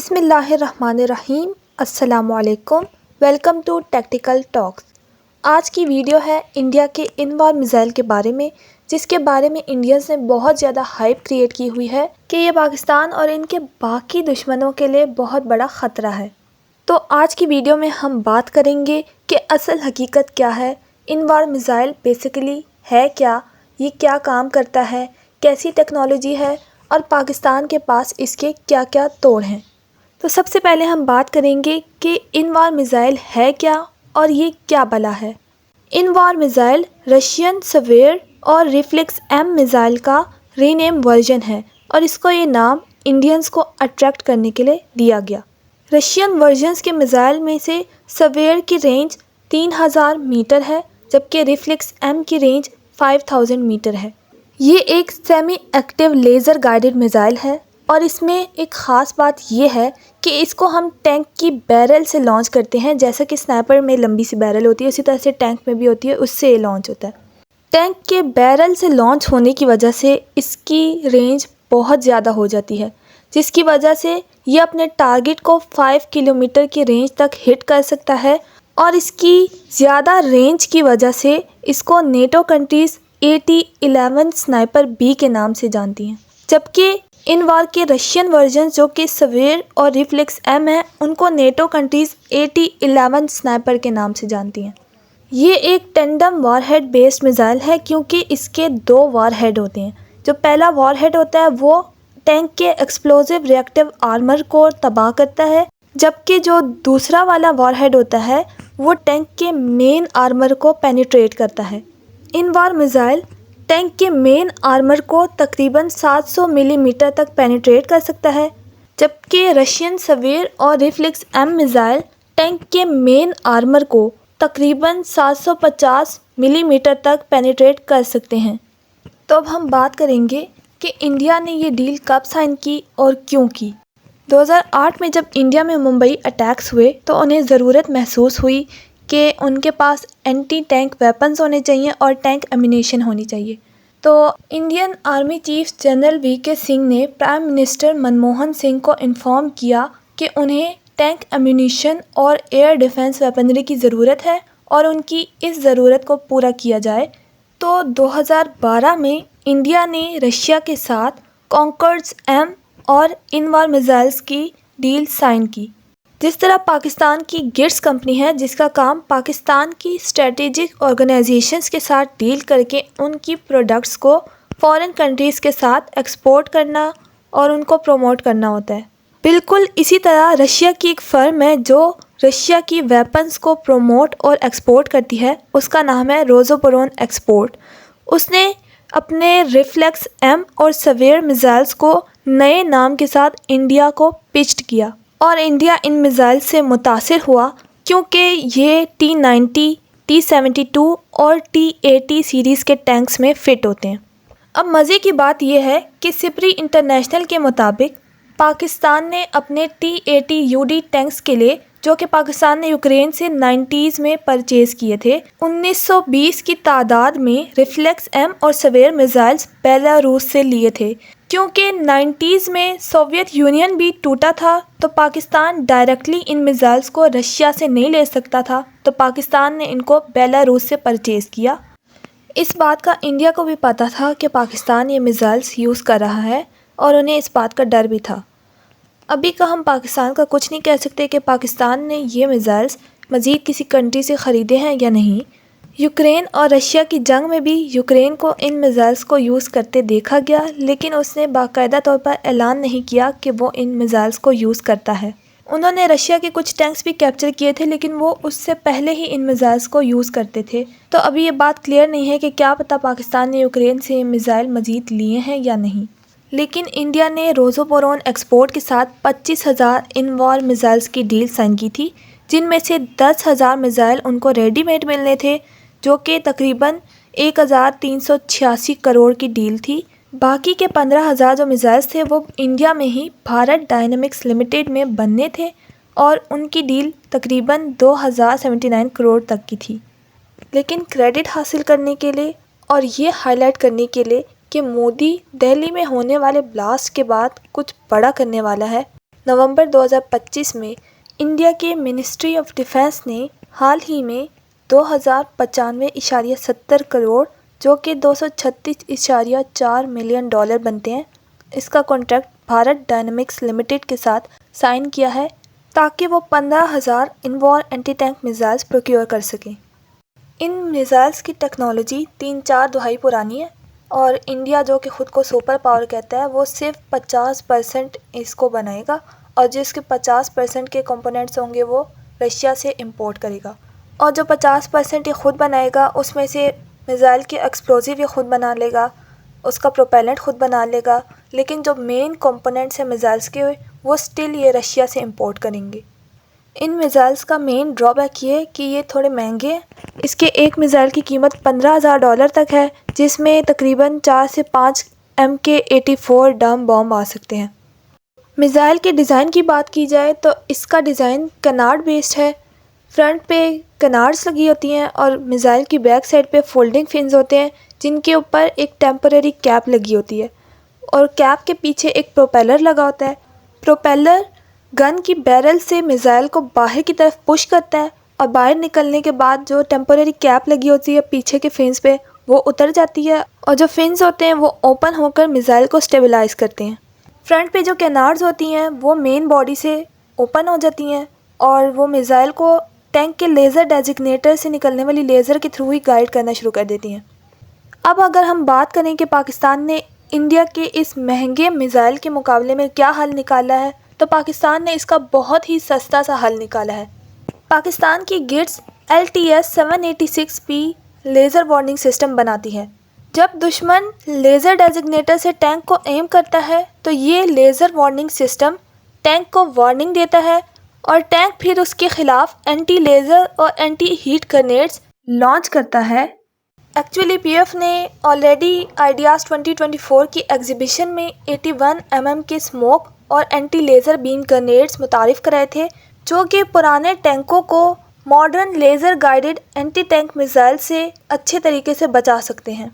بسم اللہ الرحمن الرحیم۔ السلام علیکم، ویلکم ٹو ٹیکٹیکل ٹاکس۔ آج کی ویڈیو ہے انڈیا کے انوار میزائل کے بارے میں، جس کے بارے میں انڈینز نے بہت زیادہ ہائپ کریٹ کی ہوئی ہے کہ یہ پاکستان اور ان کے باقی دشمنوں کے لیے بہت بڑا خطرہ ہے۔ تو آج کی ویڈیو میں ہم بات کریں گے کہ اصل حقیقت کیا ہے، انوار میزائل بیسیکلی ہے کیا، یہ کیا کام کرتا ہے، کیسی ٹیکنالوجی ہے اور پاکستان کے پاس اس کے کیا کیا توڑ ہیں۔ تو سب سے پہلے ہم بات کریں گے کہ انوار میزائل ہے کیا اور یہ کیا بلا ہے۔ انوار میزائل رشین سویر اور ریفلیکس ایم میزائل کا ری نیم ورژن ہے اور اس کو یہ نام انڈینز کو اٹریکٹ کرنے کے لیے دیا گیا۔ رشین ورژنز کے میزائل میں سے سویر کی رینج 3000 میٹر ہے، جبکہ ریفلیکس ایم کی رینج 5000 میٹر ہے۔ یہ ایک semi active laser guided missile ہے اور اس میں ایک خاص بات یہ ہے کہ اس کو ہم ٹینک کی بیرل سے لانچ کرتے ہیں، جیسا کہ سنائپر میں لمبی سی بیرل ہوتی ہے اسی طرح سے ٹینک میں بھی ہوتی ہے، اس سے یہ لانچ ہوتا ہے۔ ٹینک کے بیرل سے لانچ ہونے کی وجہ سے اس کی رینج بہت زیادہ ہو جاتی ہے، جس کی وجہ سے یہ اپنے ٹارگٹ کو 5 کلومیٹر کی رینج تک ہٹ کر سکتا ہے، اور اس کی زیادہ رینج کی وجہ سے اس کو NATO countries AT-11 sniper be کے نام سے جانتی ہیں، جبکہ انوار کے رشین ورژن جو کہ سویر اور ریفلیکس ایم ہے ان کو نیٹو کنٹریز AT-11 سنائپر کے نام سے جانتی ہیں۔ یہ ایک tandem war had based missile ہے کیونکہ اس کے 2 وار ہیڈ ہوتے ہیں۔ جو پہلا وار ہیڈ ہوتا ہے وہ ٹینک کے ایکسپلوزیو ری ایکٹیو آرمر کو تباہ کرتا ہے، جبکہ جو دوسرا والا وار ہیڈ ہوتا ہے وہ ٹینک کے مین آرمر کو پینیٹریٹ کرتا ہے۔ انوار میزائل ٹینک کے مین آرمر کو تقریباً 700 ملی میٹر تک پینیٹریٹ کر سکتا ہے، جبکہ رشین سویر اور ریفلیکس ایم میزائل ٹینک کے مین آرمر کو تقریباً 750 ملی میٹر تک پینیٹریٹ کر سکتے ہیں۔ تو اب ہم بات کریں گے کہ انڈیا نے یہ ڈیل کب سائن کی اور کیوں کی۔ 2008 میں جب انڈیا میں ممبئی اٹیکس ہوئے تو انہیں ضرورت محسوس ہوئی کہ ان کے پاس اینٹی ٹینک ویپنز ہونے چاہیے اور ٹینک ایمونیشن ہونی چاہیے۔ تو Indian army chief general VK Singh نے پرائم منسٹر منموہن سنگھ کو انفارم کیا کہ انہیں ٹینک ایمونیشن اور ایئر ڈیفنس ویپنری کی ضرورت ہے اور ان کی اس ضرورت کو پورا کیا جائے۔ تو 2012 میں انڈیا نے رشیا کے ساتھ کانکرڈز ایم اور انوار میزائلز کی ڈیل سائن کی۔ جس طرح پاکستان کی گٹس کمپنی ہے جس کا کام پاکستان کی اسٹریٹجک آرگنائزیشنز کے ساتھ ڈیل کر کے ان کی پروڈکٹس کو فورن کنٹریز کے ساتھ ایکسپورٹ کرنا اور ان کو پروموٹ کرنا ہوتا ہے، بالکل اسی طرح رشیا کی ایک فرم ہے جو رشیا کی ویپنز کو پروموٹ اور ایکسپورٹ کرتی ہے، اس کا نام ہے روزوپرون ایکسپورٹ۔ اس نے اپنے ریفلیکس ایم اور سویر میزائلز کو نئے نام کے ساتھ انڈیا کو پچڈ کیا، اور انڈیا ان میزائل سے متاثر ہوا کیونکہ یہ T-90، T-72 اور T-80 سیریز کے ٹینکس میں فٹ ہوتے ہیں۔ اب مزے کی بات یہ ہے کہ سپری انٹرنیشنل کے مطابق پاکستان نے اپنے T-80 UD ٹینکس کے لیے، جو کہ پاکستان نے یوکرین سے 90s میں پرچیز کیے تھے، 1920 کی تعداد میں ریفلیکس ایم اور سویر میزائلز بیلاروس سے لیے تھے۔ کیونکہ 90s میں سوویت یونین بھی ٹوٹا تھا تو پاکستان ڈائریکٹلی ان میزائلز کو رشیا سے نہیں لے سکتا تھا، تو پاکستان نے ان کو بیلاروس سے پرچیز کیا۔ اس بات کا انڈیا کو بھی پتہ تھا کہ پاکستان یہ میزائلز یوز کر رہا ہے اور انہیں اس بات کا ڈر بھی تھا۔ ابھی کا ہم پاکستان کا کچھ نہیں کہہ سکتے کہ پاکستان نے یہ میزائلز مزید کسی کنٹری سے خریدے ہیں یا نہیں۔ یوکرین اور رشیا کی جنگ میں بھی یوکرین کو ان میزائلز کو یوز کرتے دیکھا گیا، لیکن اس نے باقاعدہ طور پر اعلان نہیں کیا کہ وہ ان میزائلز کو یوز کرتا ہے۔ انہوں نے رشیا کے کچھ ٹینکس بھی کیپچر کیے تھے، لیکن وہ اس سے پہلے ہی ان میزائلز کو یوز کرتے تھے۔ تو ابھی یہ بات کلیئر نہیں ہے کہ کیا پتہ پاکستان نے یوکرین سے میزائل مزید لیے ہیں یا نہیں۔ لیکن انڈیا نے روزوپرون ایکسپورٹ کے ساتھ 25,000 انوار میزائلز کی ڈیل سائن کی تھی، جن میں سے 10,000 میزائل ان کو ریڈی میڈ ملنے تھے، جو کہ تقریباً 1,386 کروڑ کی ڈیل تھی۔ باقی کے 15,000 جو میزائلز تھے وہ انڈیا میں ہی بھارت ڈائنامکس لمیٹڈ میں بننے تھے، اور ان کی ڈیل تقریباً 2,079 کروڑ تک کی تھی۔ لیکن کریڈٹ حاصل کرنے کے لیے اور یہ ہائی لائٹ کرنے کے لیے کہ مودی دہلی میں ہونے والے بلاسٹ کے بعد کچھ بڑا کرنے والا ہے، नवंबर 2025 में इंडिया के मिनिस्ट्री ऑफ डिफेंस ने हाल ही में 2095.70 करोड़ जो कि $236.4 मिलियन बनते हैं, इसका कॉन्ट्रैक्ट भारत डायनामिक्स लिमिटेड के साथ साइन किया है ताकि वो 15,000 इनवॉर एंटी टैंक मिसाइल्स प्रोक्योर कर सकें। इन मिसाइल्स की टेक्नोलॉजी 3-4 दहाई पुरानी है और इंडिया जो कि ख़ुद को सुपर पावर कहता है वो सिर्फ 50% इसको बनाएगा और जिसके 50% के कंपोनेंट्स होंगे वो रशिया से इंपोर्ट करेगा। और जो 50% ये ख़ुद बनाएगा उसमें से मिसाइल के एक्सप्लोजिव ये ख़ुद बना लेगा, उसका प्रोपेलेंट ख़ुद बना लेगा, लेकिन जो मेन कंपोनेंट्स हैं मिसाइल्स के वो स्टिल ये रशिया से इंपोर्ट करेंगे। इन मिसाइल्स का मेन ड्रॉबैक ये है कि ये थोड़े महंगे हैं। इसके एक मिसाइल की कीमत $15,000 तक है, जिसमें तकरीबन 4 से 5 MK-84 डर्म बॉम्ब आ सकते हैं। मिसाइल के डिज़ाइन की बात की जाए तो इसका डिज़ाइन कनार्ड बेस्ड है। फ्रंट पे कनार्ड्स लगी होती हैं और मिसाइल की बैक साइड पे फोल्डिंग फिन्स होते हैं जिनके ऊपर एक टेम्पररी कैप लगी होती है और कैप के पीछे एक प्रोपेलर लगा होता है। प्रोपेलर गन की बैरल से मिसाइल को बाहर की तरफ पुश करता है और बाहर निकलने के बाद जो टेम्पररी कैप लगी होती है पीछे के फिन्स पे वो उतर जाती है और जो फिन्स होते हैं वो ओपन होकर मिसाइल को स्टेबलाइज करते हैं। फ्रंट पे जो कैनार्ड्स होती हैं वो मेन बॉडी से ओपन हो जाती हैं और वो मिसाइल को टैंक के लेज़र डेजिग्नेटर से निकलने वाली लेज़र के थ्रू ही गाइड करना शुरू कर देती हैं। अब अगर हम बात करें कि पाकिस्तान ने इंडिया के इस महंगे मिसाइल के मुकाबले में क्या हल निकाला है, तो पाकिस्तान ने इसका बहुत ही सस्ता सा हल निकाला है। पाकिस्तान की Gits LTS-786P laser warning system बनाती है। जब दुश्मन लेज़र डेजिग्नेटर से टैंक को एम करता है तो ये लेज़र वार्निंग सिस्टम टैंक को वार्निंग देता है और टैंक फिर उसके ख़िलाफ़ एंटी लेज़र और एंटी हीट ग्रेनेड्स लॉन्च करता है। एक्चुअली PF ने ऑलरेडी आइडियाज़ 2024 की एग्जीबिशन में 81 mm के स्मोक और एंटी लेज़र बीम ग्रेनेड्स मुतारिफ़ कराए थे जो कि पुराने टैंकों को modern laser guided anti tank missile से अच्छे तरीके से बचा सकते हैं।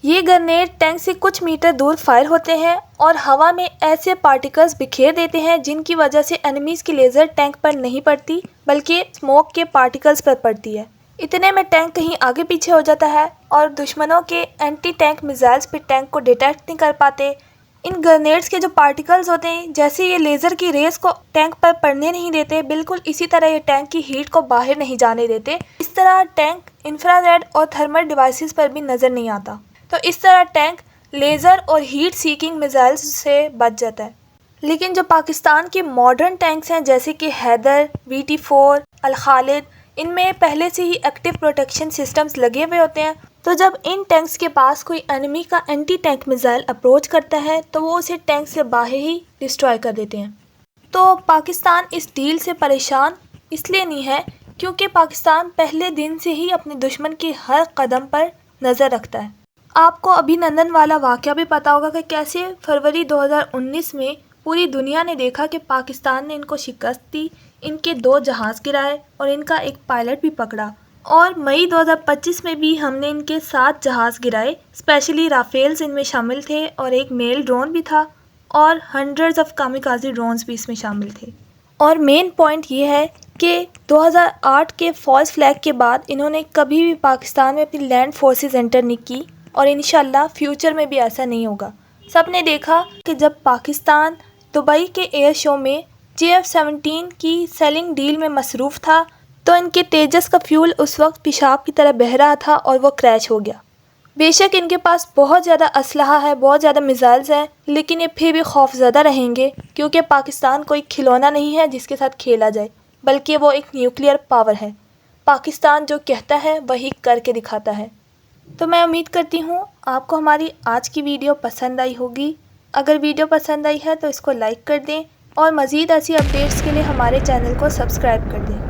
ये ग्रेनेड टैंक से कुछ मीटर दूर फायर होते हैं और हवा में ऐसे पार्टिकल्स बिखेर देते हैं जिनकी वजह से एनिमीज़ की लेज़र टैंक पर नहीं पड़ती बल्कि स्मोक के पार्टिकल्स पर पड़ती है। इतने में टैंक कहीं आगे पीछे हो जाता है और दुश्मनों के एंटी टैंक मिसाइल्स पे टैंक को डिटेक्ट नहीं कर पाते। इन ग्रेनेड्स के जो पार्टिकल्स होते हैं जैसे ये लेज़र की रेस को टैंक पर पड़ने नहीं देते, बिल्कुल इसी तरह ये टैंक की हीट को बाहर नहीं जाने देते। इस तरह टैंक इंफ्रारेड और थर्मल डिवाइसेस पर भी नज़र नहीं आता। तो इस तरह टैंक लेज़र और हीट सीकिंग मिसाइल्स से बच जाता है। लेकिन जो पाकिस्तान के मॉडर्न टैंक्स हैं जैसे कि हैदर, VT4, अल खालिद, इनमें पहले से ही एक्टिव प्रोटेक्शन सिस्टम्स लगे हुए होते हैं। तो जब इन टैंक्स के पास कोई एनिमी का एंटी टैंक मिसाइल अप्रोच करता है तो वो उसे टैंक से बाहर ही डिस्ट्रॉय कर देते हैं। तो पाकिस्तान इस डील से परेशान इसलिए नहीं है क्योंकि पाकिस्तान पहले दिन से ही अपने दुश्मन के हर कदम पर नज़र रखता है। आपको अभिनंदन वाला वाक़या भी पता होगा कि कैसे फरवरी 2019 में पूरी दुनिया ने देखा कि पाकिस्तान ने इनको शिकस्त दी, इनके 2 जहाज़ गिराए और इनका एक पायलट भी पकड़ा। और मई 2025 में भी हमने इनके 7 जहाज़ गिराए, स्पेशली राफेल्स इनमें शामिल थे और एक मेल ड्रोन भी था और हंड्रेड्स ऑफ कामिकाज़ी ड्रोन्स भी इसमें शामिल थे। और मेन पॉइंट ये है कि 2008 के फॉल्स फ्लैग के बाद इन्होंने कभी भी पाकिस्तान में अपनी लैंड फोर्सेस एंटर नहीं की और इंशाल्लाह फ्यूचर में भी ऐसा नहीं होगा। सब ने देखा कि जब पाकिस्तान दुबई के एयर शो में JF-17 की सेलिंग डील में मसरूफ़ था तो इनके तेजस का फ्यूल उस वक्त पेशाब की तरह बह रहा था और वो क्रैश हो गया। बेशक इनके पास बहुत ज़्यादा असलहा है, बहुत ज़्यादा मिसाइल्स हैं, लेकिन ये फिर भी खौफज़दा रहेंगे क्योंकि पाकिस्तान कोई खिलौना नहीं है जिसके साथ खेला जाए, बल्कि वो एक न्यूक्लियर पावर है। पाकिस्तान जो कहता है वही करके दिखाता है। तो मैं उम्मीद करती हूँ आपको हमारी आज की वीडियो पसंद आई होगी। अगर वीडियो पसंद आई है तो इसको लाइक कर दें और मज़ीद ऐसी अपडेट्स के लिए हमारे चैनल को सब्सक्राइब कर दें।